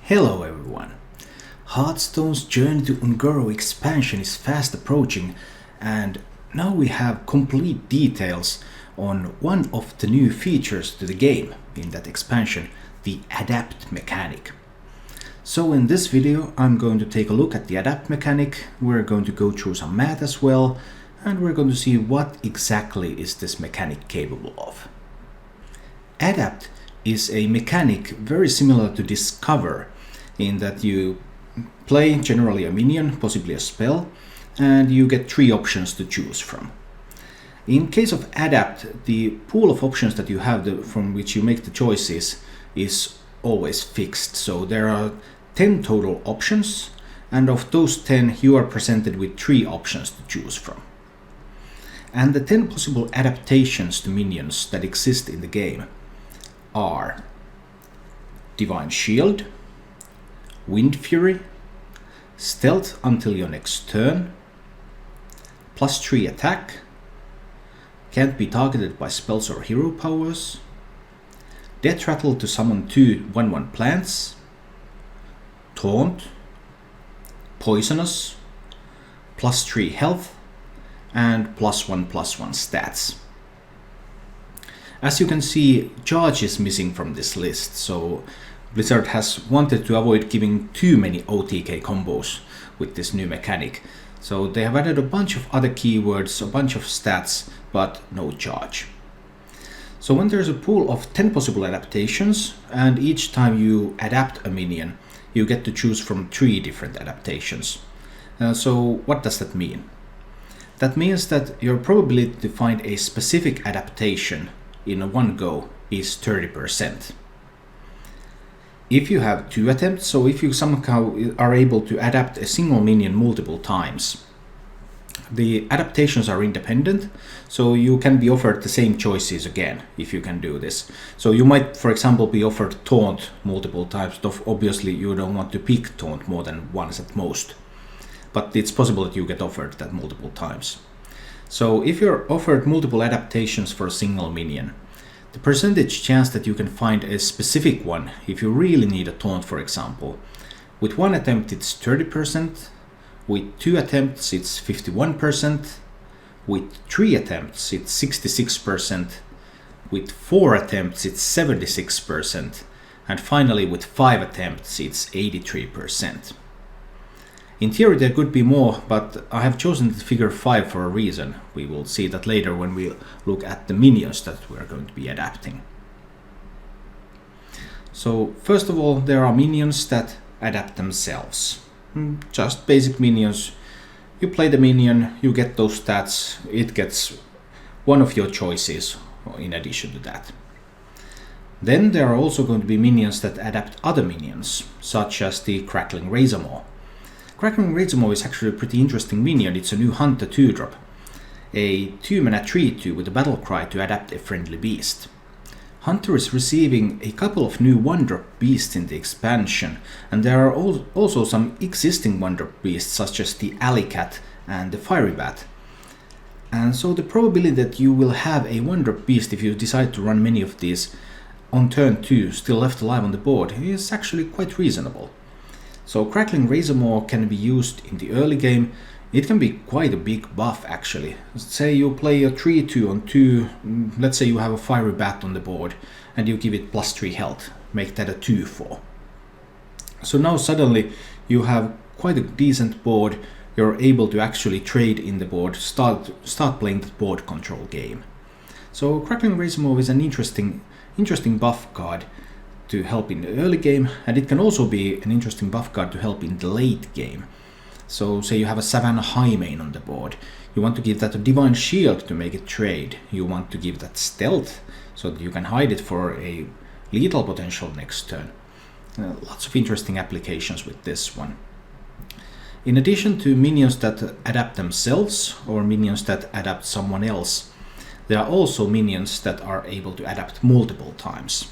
Hello everyone! Hearthstone's journey to Un'Goro expansion is fast approaching, and now we have complete details on one of the new features to the game in that expansion, the Adapt mechanic. So in this video I'm going to take a look at the Adapt mechanic, we're going to go through some math as well, and we're going to see what exactly is this mechanic capable of. Adapt is a mechanic very similar to Discover, in that you play generally a minion, possibly a spell, and you get three options to choose from. In case of Adapt, the pool of options that you have from which you make the choices is always fixed. So there are 10 total options, and of those 10 you are presented with 3 options to choose from. And the 10 possible adaptations to minions that exist in the game are Divine Shield, Wind Fury, Stealth until your next turn, +3 attack, can't be targeted by spells or hero powers, Death Rattle to summon 2 1/1 plants, Taunt, Poisonous, +3 health, and +1/+1 stats. As you can see, Charge is missing from this list, so Blizzard has wanted to avoid giving too many OTK combos with this new mechanic. So they have added a bunch of other keywords, a bunch of stats, but no charge. So when there's a pool of 10 possible adaptations, and each time you adapt a minion, you get to choose from 3 different adaptations. So what does that mean? That means that your probability to find a specific adaptation in one go is 30%. If you have 2 attempts, so if you somehow are able to adapt a single minion multiple times, the adaptations are independent, so you can be offered the same choices again if you can do this. So you might, for example, be offered Taunt multiple times. Obviously you don't want to pick Taunt more than once at most, but it's possible that you get offered that multiple times. So if you're offered multiple adaptations for a single minion, the percentage chance that you can find a specific one, if you really need a Taunt for example, with 1 attempt it's 30%, with 2 attempts it's 51%, with 3 attempts it's 66%, with 4 attempts it's 76%, and finally with 5 attempts it's 83%. In theory there could be more, but I have chosen the figure 5 for a reason. We will see that later when we look at the minions that we are going to be adapting. So first of all, there are minions that adapt themselves. Just basic minions. You play the minion, you get those stats, it gets one of your choices in addition to that. Then there are also going to be minions that adapt other minions, such as the Crackling Razormaw. Crackling Razormaw is actually a pretty interesting minion. It's a new Hunter 2-drop. A 2-mana 3/2 with a battle cry to adapt a friendly beast. Hunter is receiving a couple of new 1-drop beasts in the expansion, and there are also some existing 1-drop beasts such as the Alley Cat and the Fiery Bat. And so the probability that you will have a 1-drop beast if you decide to run many of these on turn 2 still left alive on the board is actually quite reasonable. So Crackling Razormaw can be used in the early game. It can be quite a big buff actually. Say you play a 3/2 on 2, let's say you have a Fiery Bat on the board and you give it +3 health, make that a 2/4. So now suddenly you have quite a decent board, you're able to actually trade in the board, start playing the board control game. So Crackling Razormaw is an interesting buff card to help in the early game, and it can also be an interesting buff card to help in the late game. So say you have a Savannah Highmane on the board, you want to give that a Divine Shield to make it trade, you want to give that Stealth so that you can hide it for a lethal potential next turn. Lots of interesting applications with this one. In addition to minions that adapt themselves or minions that adapt someone else, there are also minions that are able to adapt multiple times.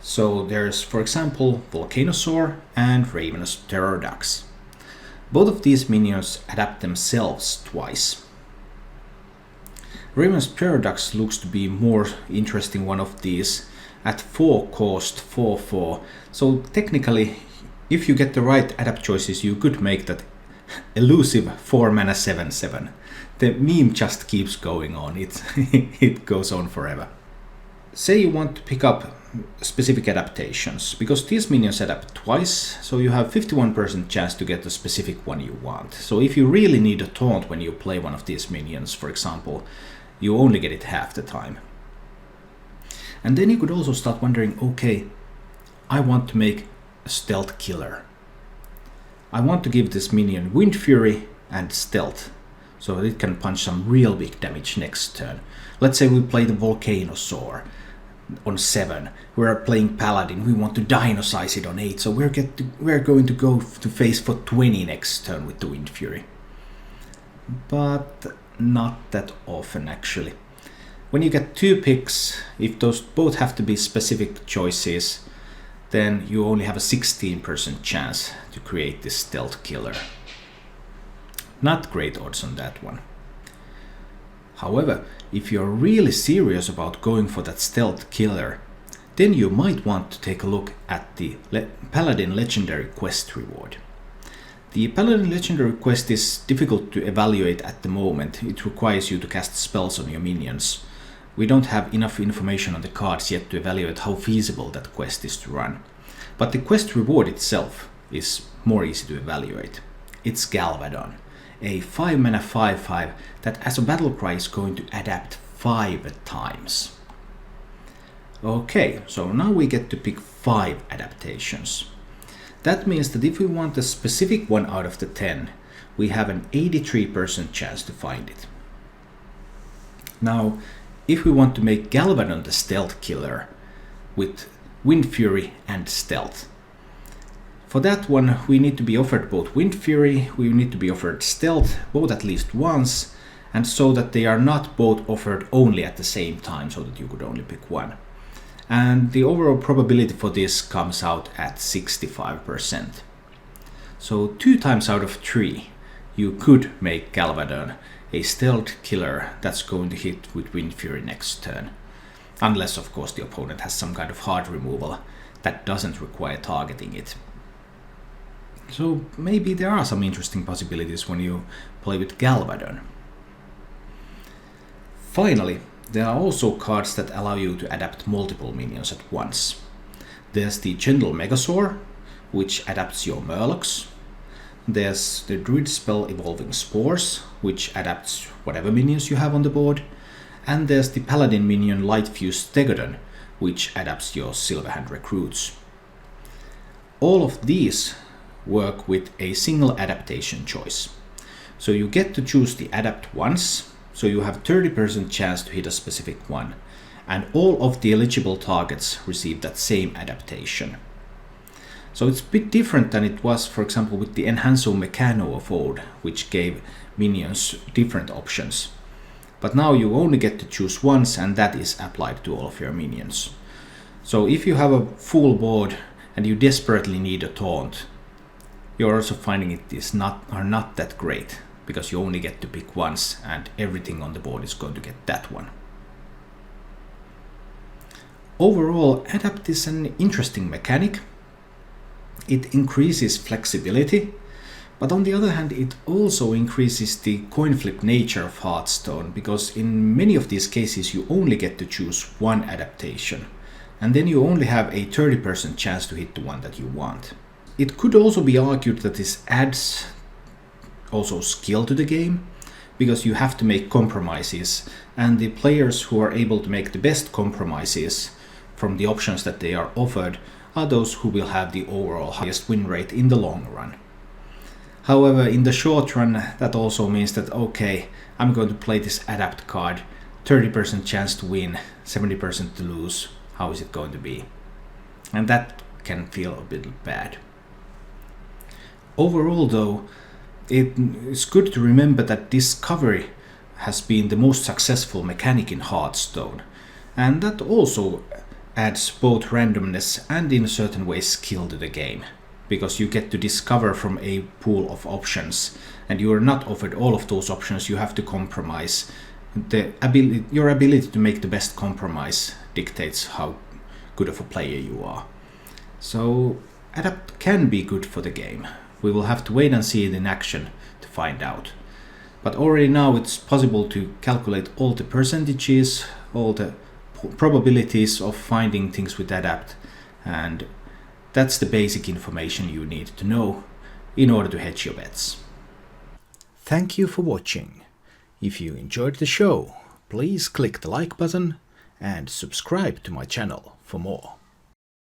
So there's, for example, Volcanosaur and Ravenous Pterrordax. Both of these minions adapt themselves twice. Ravenous Pterrordax looks to be more interesting one of these, at 4 cost 4/4. So technically, if you get the right adapt choices, you could make that elusive 4 mana 7/7. The meme just keeps going on. It goes on forever. Say you want to pick up specific adaptations, because these minions adapt twice, so you have 51% chance to get the specific one you want. So if you really need a taunt when you play one of these minions, for example, you only get it half the time. And then you could also start wondering, okay, I want to make a stealth killer. I want to give this minion Wind Fury and Stealth, so that it can punch some real big damage next turn. Let's say we play the Volcanosaur on 7. We're playing Paladin, we want to Dinosize it on 8, so we're going to go to face for 20 next turn with the Wind Fury. But not that often actually. When you get 2 picks, if those both have to be specific choices, then you only have a 16% chance to create this stealth killer. Not great odds on that one. However, if you're really serious about going for that stealth killer, then you might want to take a look at the Paladin Legendary Quest reward. The Paladin Legendary Quest is difficult to evaluate at the moment. It requires you to cast spells on your minions. We don't have enough information on the cards yet to evaluate how feasible that quest is to run. But the quest reward itself is more easy to evaluate. It's Galvadon, a 5 mana 5/5 that as a battle cry is going to adapt 5 times. Okay, so now we get to pick 5 adaptations. That means that if we want a specific one out of the 10, we have an 83% chance to find it. Now, if we want to make Galvadon the stealth killer with Wind Fury and Stealth, for that one we need to be offered both Wind Fury, we need to be offered Stealth, both at least once, and so that they are not both offered only at the same time, so that you could only pick one. And the overall probability for this comes out at 65%. So 2 times out of 3 you could make Galvadon a stealth killer that's going to hit with Wind Fury next turn. Unless of course the opponent has some kind of hard removal that doesn't require targeting it. So maybe there are some interesting possibilities when you play with Galvadon. Finally, there are also cards that allow you to adapt multiple minions at once. There's the Gentle Megasaur, which adapts your Murlocs. There's the Druid spell Evolving Spores, which adapts whatever minions you have on the board. And there's the Paladin minion Lightfuse Stegodon, which adapts your Silverhand recruits. All of these work with a single adaptation choice. So you get to choose the adapt once, so you have 30% chance to hit a specific one, and all of the eligible targets receive that same adaptation. So it's a bit different than it was, for example, with the Enhanso Mechano of old, which gave minions different options. But now you only get to choose once, and that is applied to all of your minions. So if you have a full board and you desperately need a taunt, you're also finding are not that great, because you only get to pick once and everything on the board is going to get that one. Overall, Adapt is an interesting mechanic. It increases flexibility, but on the other hand it also increases the coin flip nature of Hearthstone, because in many of these cases you only get to choose one adaptation, and then you only have a 30% chance to hit the one that you want. It could also be argued that this adds also skill to the game, because you have to make compromises, and the players who are able to make the best compromises from the options that they are offered are those who will have the overall highest win rate in the long run. However, in the short run, that also means that, okay, I'm going to play this adapt card, 30% chance to win, 70% to lose, how is it going to be? And that can feel a bit bad. Overall though, it is good to remember that Discovery has been the most successful mechanic in Hearthstone, and that also adds both randomness and in certain ways skill to the game, because you get to discover from a pool of options, and you are not offered all of those options. You have to compromise. Your ability to make the best compromise dictates how good of a player you are. So adapt can be good for the game. We will have to wait and see it in action to find out. But already now it's possible to calculate all the percentages, all the probabilities of finding things with adapt, and that's the basic information you need to know in order to hedge your bets. Thank you for watching. If you enjoyed the show, please click the like button and subscribe to my channel for more.